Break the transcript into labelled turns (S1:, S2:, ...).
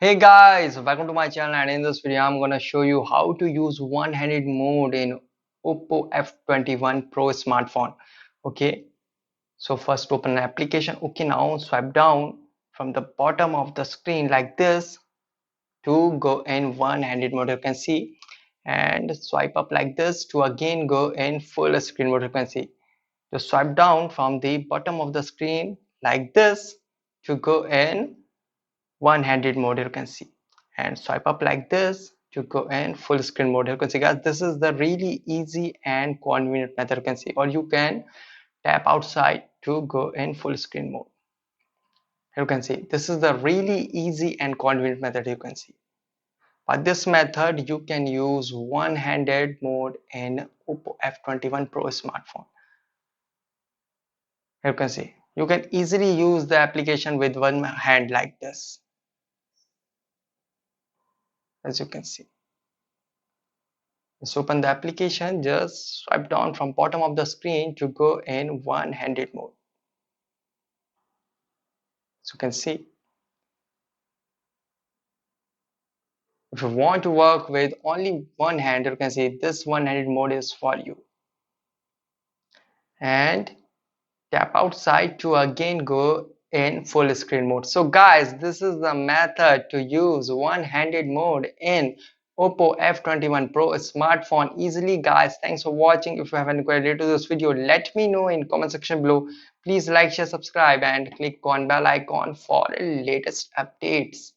S1: Hey guys, welcome to my channel, and in this video I'm gonna show you how to use one-handed mode in OPPO F21 Pro smartphone. Okay, so first open an application. Okay, now swipe down from the bottom of the screen like this to go in one-handed mode, you can see, and swipe up like this to again go in full screen mode, you can see. To swipe down from the bottom of the screen like this to go in one-handed mode, you can see, and swipe up like this to go in full screen mode. You can see, guys, this is the really easy and convenient method, you can see. Or you can tap outside to go in full screen mode. You can see this is the really easy and convenient method, you can see. But this method you can use one-handed mode in OPPO F21 Pro smartphone. You can see you can easily use the application with one hand like this, as you can see. Let's open the application. Just swipe down from bottom of the screen to go in one-handed mode. So you can see, if you want to work with only one hand, you can see this one-handed mode is for you. And tap outside to again go in full screen mode. So guys, this is the method to use one-handed mode in OPPO F21 Pro smartphone easily. Guys, thanks for watching. If you have any query to this video, let me know in comment section below. Please like, share, subscribe and click on bell icon for latest updates.